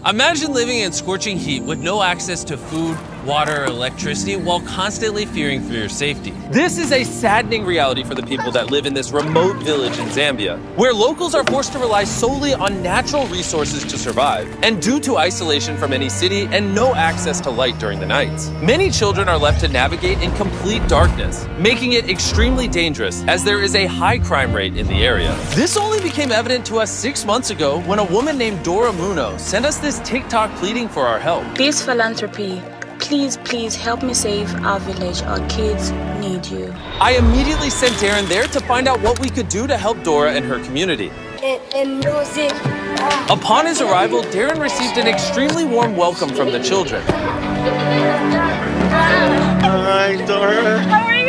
Imagine living in scorching heat with no access to food, water, or electricity while constantly fearing for your safety. This is a saddening reality for the people that live in this remote village in Zambia, where locals are forced to rely solely on natural resources to survive, and due to isolation from any city and no access to light during the nights. Many children are left to navigate in complete darkness, making it extremely dangerous as there is a high crime rate in the area. This only became evident to us 6 months ago when a woman named Dora Muno sent us this TikTok pleading for our help. Beast Philanthropy, please help me save our village. Our kids need you. I immediately sent Darren there to find out what we could do to help Dora and her community. Upon his arrival, Darren received an extremely warm welcome from the children. Hi, Dora. How are you?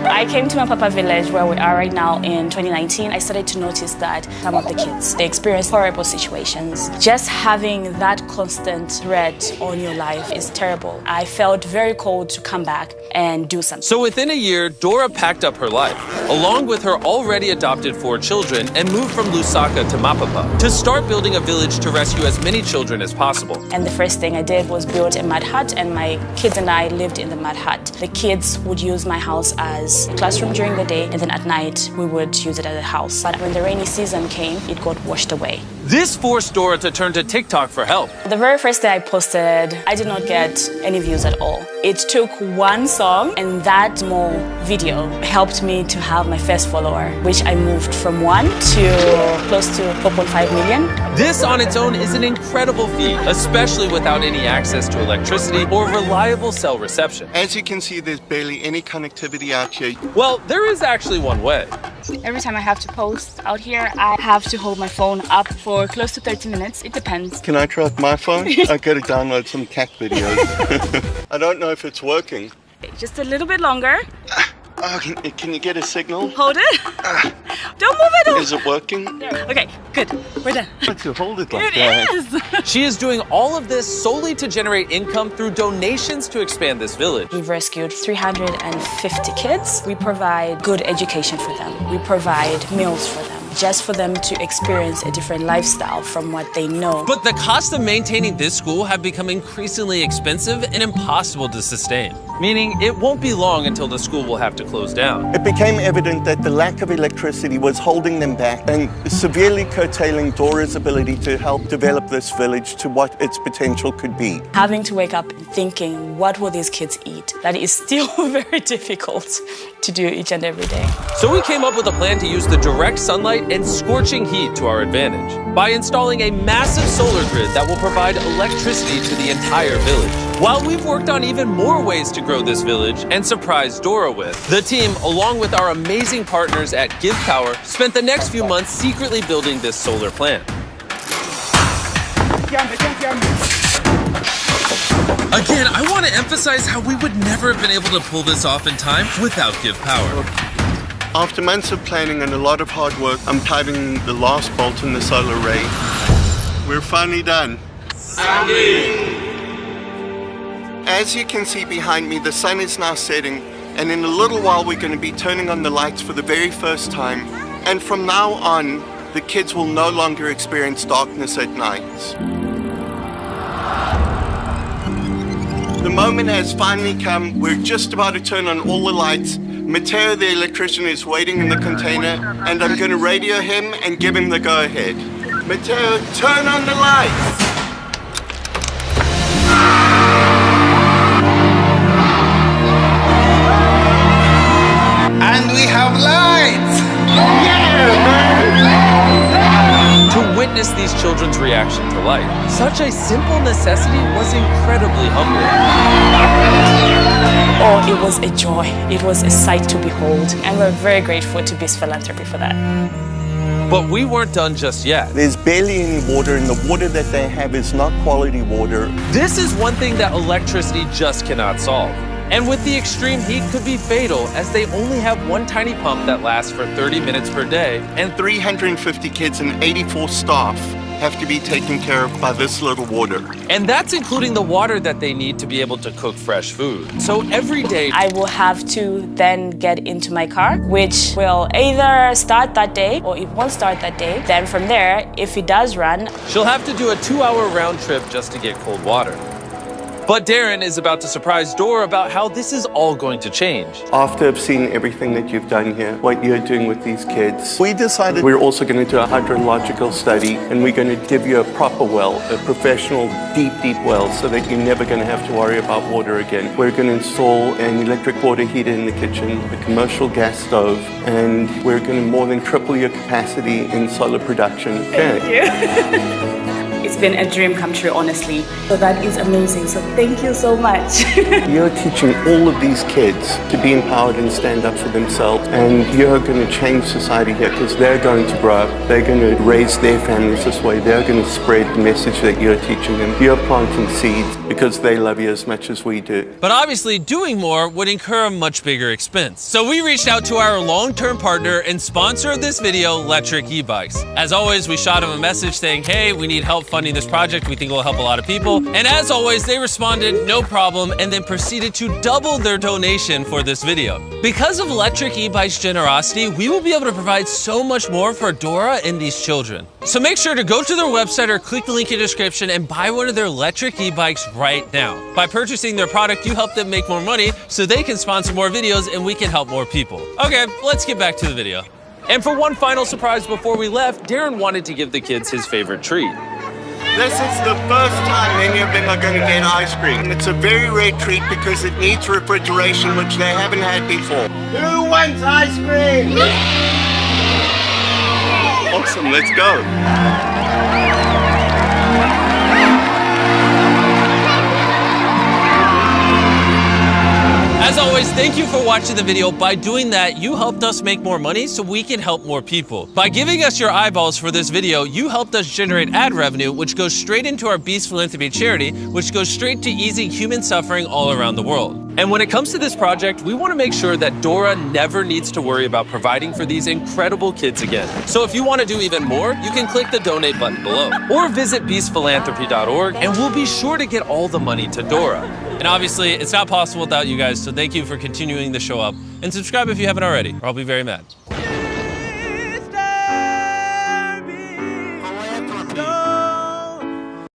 I came to Mapapa village where we are right now in 2019. I started to notice that some of the kids, they experience horrible situations. Just having that constant threat on your life is terrible. I felt very cold to come back and do something. So within a year, Dora packed up her life, along with her already adopted 4 children, and moved from Lusaka to Mapapa to start building a village to rescue as many children as possible. And the first thing I did was build a mud hut, and my kids and I lived in the mud hut. The kids would use my house as a classroom during the day, and then at night we would use it as a house. But when the rainy season came, it got washed away. This forced Dora to turn to TikTok for help. The very first day I posted, I did not get any views at all. It took one song, and that small video helped me to have my first follower, which I moved from 1 to close to 4.5 million. This on its own is an incredible feat, especially without any access to electricity or reliable cell reception. As you can see, there's barely any connectivity out here. Well, there is actually one way. Every time I have to post out here, I have to hold my phone up for close to 30 minutes. It depends. Can I try with my phone? I gotta download some cat videos. I don't know if it's working. Just a little bit longer. Oh, can you get a signal? Hold it. Don't move it. Is it working? Okay, good. We're done. Why do you hold it like It that? is. She is doing all of this solely to generate income through donations to expand this village. We've rescued 350 kids. We provide good education for them. We provide meals for them, just for them to experience a different lifestyle from what they know. But the cost of maintaining this school have become increasingly expensive and impossible to sustain, meaning it won't be long until the school will have to close down. It became evident that the lack of electricity was holding them back and severely curtailing Dora's ability to help develop this village to what its potential could be. Having to wake up thinking, what will these kids eat? That is still very difficult to do each and every day. So we came up with a plan to use the direct sunlight and scorching heat to our advantage by installing a massive solar grid that will provide electricity to the entire village. While we've worked on even more ways to grow this village and surprise Dora with, the team, along with our amazing partners at Give Power, spent the next few months secretly building this solar plant. Again, I want to emphasize how we would never have been able to pull this off in time without Give Power. After months of planning and a lot of hard work, I'm tightening the last bolt in the solar array. We're finally done. As you can see behind me, the sun is now setting, and in a little while we're going to be turning on the lights for the very first time. And from now on, the kids will no longer experience darkness at night. The moment has finally come. We're just about to turn on all the lights. Mateo, the electrician, is waiting in the container, and I'm going to radio him and give him the go-ahead. Mateo, turn on the lights! And we have lights! To witness these children's reaction to light, such a simple necessity was incredibly humbling. Oh, it was a joy. It was a sight to behold, and we're very grateful to Beast Philanthropy for that. But we weren't done just yet. There's barely any water, and the water that they have is not quality water. This is one thing that electricity just cannot solve. And with the extreme heat could be fatal, as they only have one tiny pump that lasts for 30 minutes per day. And 350 kids and 84 staff have to be taken care of by this little water. And that's including the water that they need to be able to cook fresh food. So every day, I will have to then get into my car, which will either start that day or it won't start that day. Then from there, if it does run, she'll have to do a 2-hour round trip just to get cold water. But Darren is about to surprise Dora about how this is all going to change. After I've seen everything that you've done here, what you're doing with these kids, we decided we're also going to do a hydrological study, and we're going to give you a proper well, a professional deep well, so that you're never going to have to worry about water again. We're going to install an electric water heater in the kitchen, a commercial gas stove, and we're going to more than triple your capacity in solar production. Thank you. It's been a dream come true, honestly. So that is amazing. So thank you so much. You're teaching all of these kids to be empowered and stand up for themselves. And you're going to change society here because they're going to grow up. They're going to raise their families this way. They're going to spread the message that you're teaching them. You're planting seeds because they love you as much as we do. But obviously, doing more would incur a much bigger expense. So we reached out to our long-term partner and sponsor of this video, Electric E-Bikes. As always, we shot them a message saying, hey, we need help funding this project. We think it will help a lot of people. And as always, they responded, no problem, and then proceeded to double their donation for this video. Because of Electric E-Bikes' generosity, we will be able to provide so much more for Dora and these children. So make sure to go to their website or click the link in the description and buy one of their electric e-bikes right now. By purchasing their product, you help them make more money so they can sponsor more videos and we can help more people. Okay, let's get back to the video. And for one final surprise before we left, Darren wanted to give the kids his favorite treat. This is the first time any of them are going to get ice cream. It's a very rare treat because it needs refrigeration, which they haven't had before. Who wants ice cream? Awesome, let's go. As always, thank you for watching the video. By doing that, you helped us make more money so we can help more people. By giving us your eyeballs for this video, you helped us generate ad revenue, which goes straight into our Beast Philanthropy charity, which goes straight to easing human suffering all around the world. And when it comes to this project, we want to make sure that Dora never needs to worry about providing for these incredible kids again. So if you want to do even more, you can click the donate button below or visit beastphilanthropy.org and we'll be sure to get all the money to Dora. And obviously, it's not possible without you guys, so thank you for continuing the show up. And subscribe if you haven't already, or I'll be very mad.